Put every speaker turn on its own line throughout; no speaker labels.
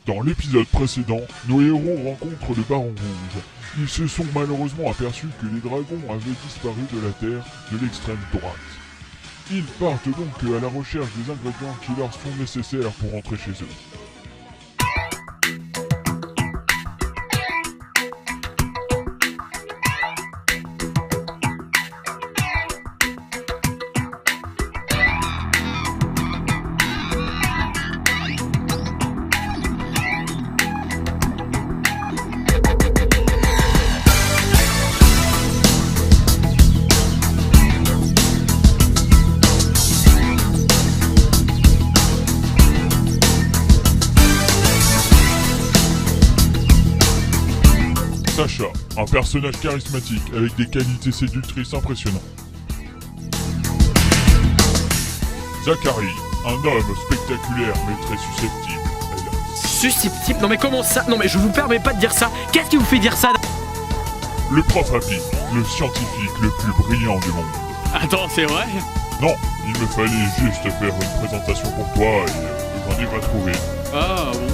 Dans l'épisode précédent, nos héros rencontrent le Baron Rouge. Ils se sont malheureusement aperçus que les dragons avaient disparu de la Terre de l'extrême droite. Ils partent donc à la recherche des ingrédients qui leur sont nécessaires pour rentrer chez eux. Sacha, un personnage charismatique avec des qualités séductrices impressionnantes. Zachary, un homme spectaculaire mais très susceptible, hélas.
Susceptible? Non mais comment ça? Non mais je vous permets pas de dire ça. Qu'est-ce qui vous fait dire ça?
Le prof Happy, le scientifique le plus brillant du monde.
Attends, c'est vrai?
Non, il me fallait juste faire une présentation pour toi et j'en ai pas trouvé.
Ah bon.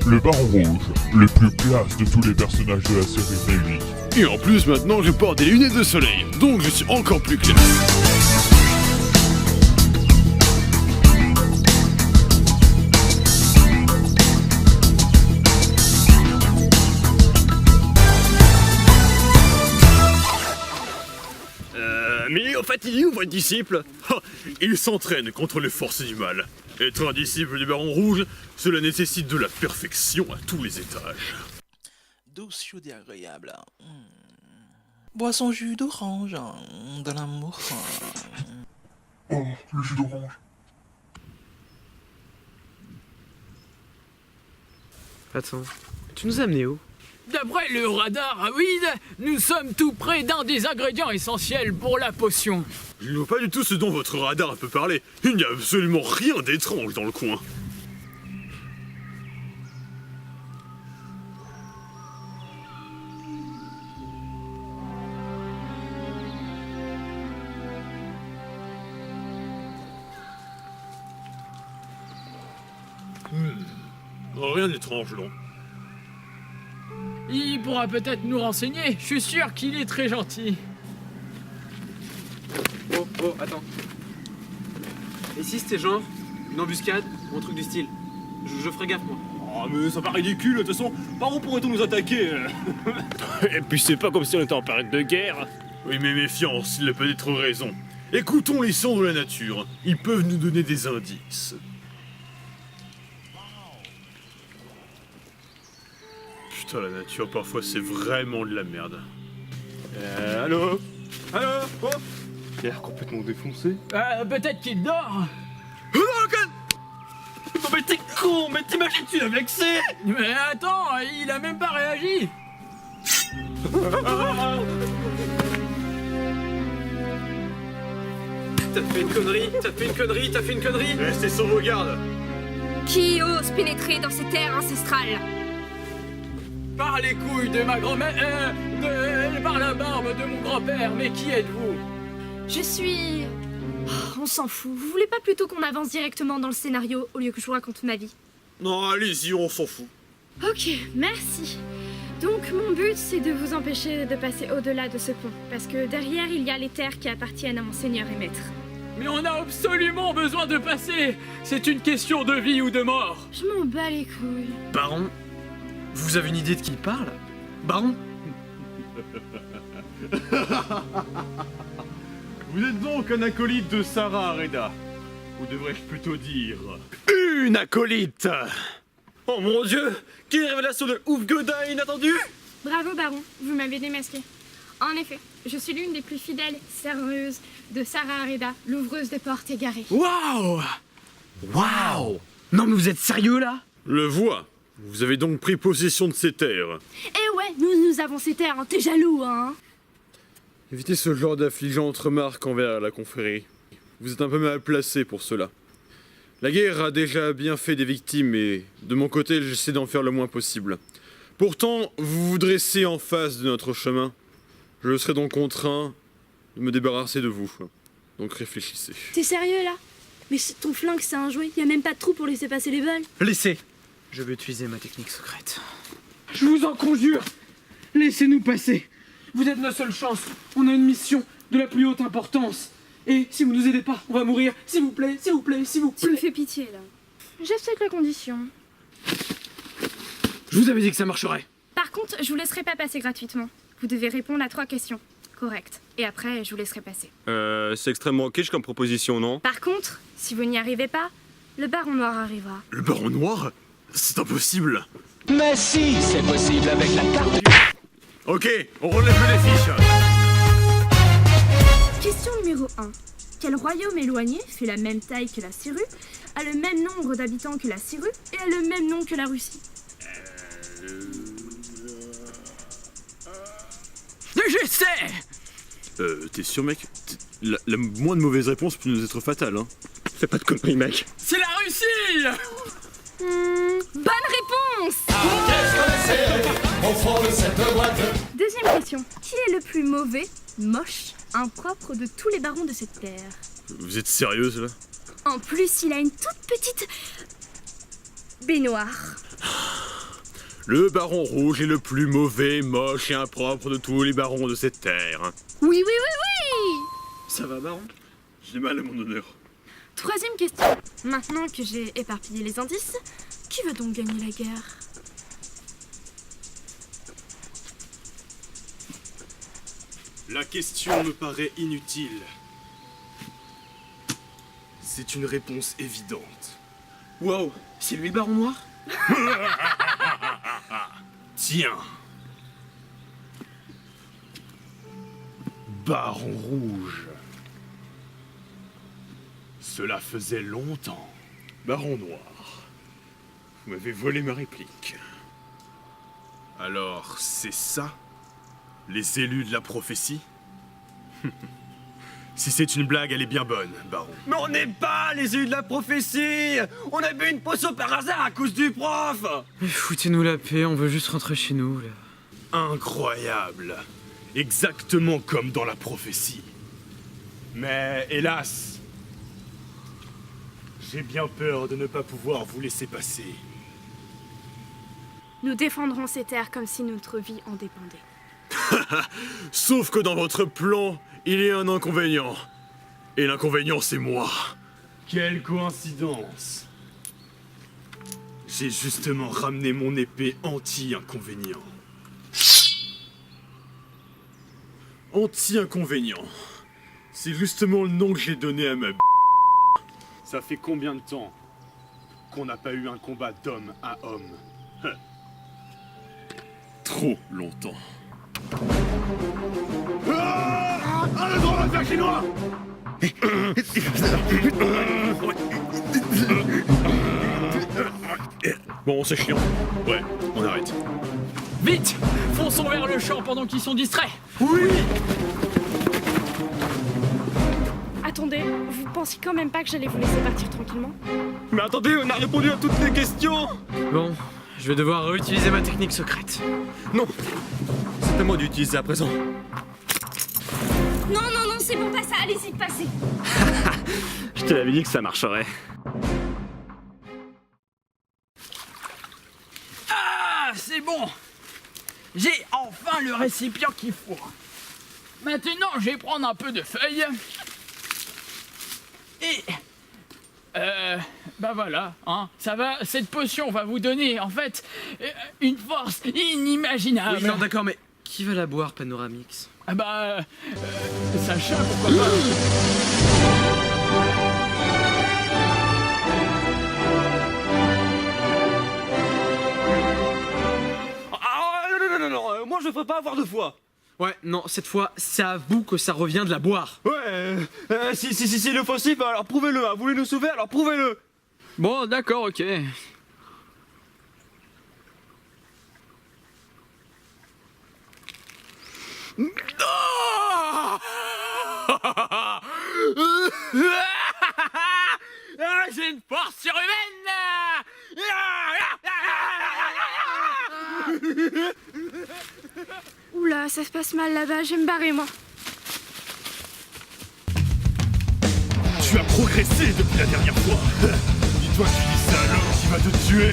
Le Baron Rouge, le plus classe de tous les personnages de la série réunis.
Et en plus maintenant je porte des lunettes de soleil, donc je suis encore plus classe. Mais en fait il est où votre disciple? Il s'entraîne contre les forces du mal. Être un disciple du Baron Rouge, cela nécessite de la perfection à tous les étages.
Douce, chaude et agréable. Bois son jus d'orange, de l'amour.
Oh, le jus d'orange.
Attends, tu nous as amenés où?
D'après le radar Awid, nous sommes tout près d'un des ingrédients essentiels pour la potion.
Je ne vois pas du tout ce dont votre radar peut parler. Il n'y a absolument rien d'étrange dans le coin. Rien d'étrange, non.
Il pourra peut-être nous renseigner, je suis sûr qu'il est très gentil.
Oh, attends. Et si c'était genre une embuscade ou un truc du style? Je ferais gaffe moi.
Oh mais ça paraît ridicule, de toute façon, par où pourrait-on nous attaquer? Et puis c'est pas comme si on était en période de guerre. Oui mais méfiance, il a peut-être raison. Écoutons les sons de la nature, ils peuvent nous donner des indices. Putain, la nature, parfois, c'est vraiment de la merde. Allô? Allô? Oh! Il a l'air complètement défoncé.
Peut-être qu'il dort.
Oh non, non mais t'es con! Mais t'imagines, tu l'as vexé!
Mais attends, il a même pas réagi.
T'as fait une connerie.
Restez sur vos gardes!
Qui ose pénétrer dans ces terres ancestrales?
Par les couilles de ma grand-mère, par la barbe de mon grand-père, mais qui êtes-vous?
Je suis... Oh, on s'en fout. Vous voulez pas plutôt qu'on avance directement dans le scénario au lieu que je vous raconte ma vie?
Non, allez-y, on s'en fout.
Ok, merci. Donc mon but, c'est de vous empêcher de passer au-delà de ce pont. Parce que derrière, il y a les terres qui appartiennent à mon seigneur et maître.
Mais on a absolument besoin de passer. C'est une question de vie ou de mort.
Je m'en bats les couilles.
Baron, vous avez une idée de qui il parle? Baron?
Vous êtes donc un acolyte de Sarah Areda. Ou devrais-je plutôt dire...
Une acolyte!
Oh mon dieu! Quelle révélation de ouf Godin inattendue!
Bravo baron, vous m'avez démasqué. En effet, je suis l'une des plus fidèles serveuses de Sarah Areda, l'ouvreuse des portes égarées.
Waouh! Non mais vous êtes sérieux là?
Le vois. Vous avez donc pris possession de ces terres.
Eh ouais, nous avons ces terres, hein. T'es jaloux, hein?
Évitez ce genre d'affligeante remarque envers la confrérie. Vous êtes un peu mal placé pour cela. La guerre a déjà bien fait des victimes et de mon côté, j'essaie d'en faire le moins possible. Pourtant, vous vous dressez en face de notre chemin. Je serai donc contraint de me débarrasser de vous. Donc réfléchissez.
T'es sérieux là?
Mais ton flingue, c'est un jouet. Y a même pas de trou pour laisser passer les balles.
Laissez. Je vais utiliser ma technique secrète.
Je vous en conjure, laissez-nous passer. Vous êtes notre seule chance. On a une mission de la plus haute importance. Et si vous nous aidez pas, on va mourir. S'il vous plaît, s'il vous plaît, s'il vous
Tu me
plaît.
fais pitié, là. J'accepte la condition.
Je vous avais dit que ça marcherait.
Par contre, je vous laisserai pas passer gratuitement. Vous devez répondre à 3 questions. Correct. Et après, je vous laisserai passer.
C'est extrêmement kitsch comme proposition, non?
Par contre, si vous n'y arrivez pas, le baron noir arrivera.
Le baron noir? C'est impossible.
Mais si, c'est possible avec la carte du...
Ok, on relève les fiches.
Question numéro 1. Quel royaume éloigné fait la même taille que la Cyrue, a le même nombre d'habitants que la Cyrue et a le même nom que la Russie?
Je sais.
T'es sûr, mec? La moindre mauvaise réponse peut nous être fatale, hein. Fais pas de conneries, mec.
C'est la Russie.
Bonne réponse! Deuxième question. Qui est le plus mauvais, moche, impropre de tous les barons de cette terre?
Vous êtes sérieuse, là?
En plus, il a une toute petite baignoire.
Le baron rouge est le plus mauvais, moche et impropre de tous les barons de cette terre.
Oui, oui, oui, oui!
Ça va, baron? J'ai mal à mon honneur.
Troisième question. Maintenant que j'ai éparpillé les indices, qui va donc gagner la guerre?
La question me paraît inutile. C'est une réponse évidente.
Wow, c'est lui le baron noir?
Tiens. Baron rouge. Cela faisait longtemps.
Baron noir, vous m'avez volé ma réplique.
Alors, c'est ça? Les élus de la prophétie? Si c'est une blague, elle est bien bonne, baron.
Mais on n'est pas les élus de la prophétie. On a bu une potion par hasard à cause du prof.
Mais foutez-nous la paix, on veut juste rentrer chez nous, là.
Incroyable. Exactement comme dans la prophétie. Mais hélas, j'ai bien peur de ne pas pouvoir vous laisser passer.
Nous défendrons ces terres comme si notre vie en dépendait.
Sauf que dans votre plan, il y a un inconvénient. Et l'inconvénient, c'est moi.
Quelle coïncidence. J'ai justement ramené mon épée anti-inconvénient.
Anti-inconvénient. C'est justement le nom que j'ai donné à ma b***.
Ça fait combien de temps qu'on n'a pas eu un combat d'homme à homme?
Trop longtemps.
Le grand mafia chinois!
Bon, c'est chiant. Ouais, on arrête.
Vite, fonçons vers le champ pendant qu'ils sont distraits.
Attendez, vous pensiez quand même pas que j'allais vous laisser partir tranquillement?
Mais attendez, on a répondu à toutes les questions.
Bon, je vais devoir réutiliser ma technique secrète.
Non, c'est à moi d'utiliser à présent.
Non, non, non, c'est bon, pas ça, allez-y, passez.
Je te l'avais dit que ça marcherait.
Ah, c'est bon. J'ai enfin le récipient qu'il faut. Maintenant, je vais prendre un peu de feuilles. Et... bah voilà, hein, ça va, cette potion va vous donner, en fait, une force inimaginable.
Oui, non, d'accord, mais qui va la boire, Panoramix?
Ah bah... Sacha, pourquoi pas.
Non, moi je ferai pas avoir 2 fois.
Ouais, non, cette fois, c'est à vous que ça revient de la boire.
Ouais, si le possible, alors prouvez-le. Hein. Vous voulez nous sauver, alors prouvez-le.
Bon, d'accord, ok. J'ai une force surhumaine.
Oula, ça se passe mal là-bas, je vais me barrer moi.
Tu as progressé depuis la dernière fois. Dis-toi que tu dis ça à l'homme qui va te tuer.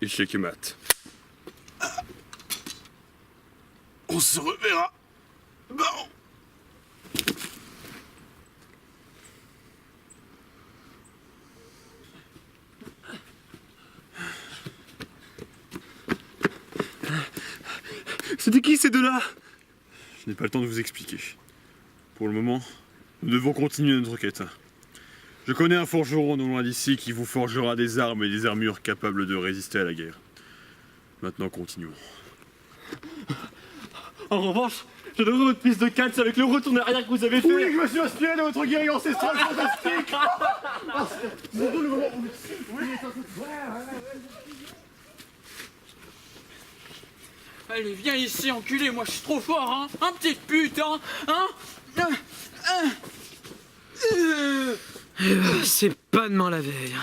Il shake mat.
On se reverra. Baron. C'était qui ces deux-là?
Je n'ai pas le temps de vous expliquer. Pour le moment, nous devons continuer notre quête. Je connais un forgeron non loin d'ici qui vous forgera des armes et des armures capables de résister à la guerre. Maintenant, continuons.
En revanche, je devrais votre prise de canne avec le retour arrière que vous avez fait.
Oui, je me suis inspiré de votre guerrier ancestral fantastique.
Allez, viens ici, enculé, moi je suis trop fort, hein. Un petit pute, hein.
C'est pas demain la veille.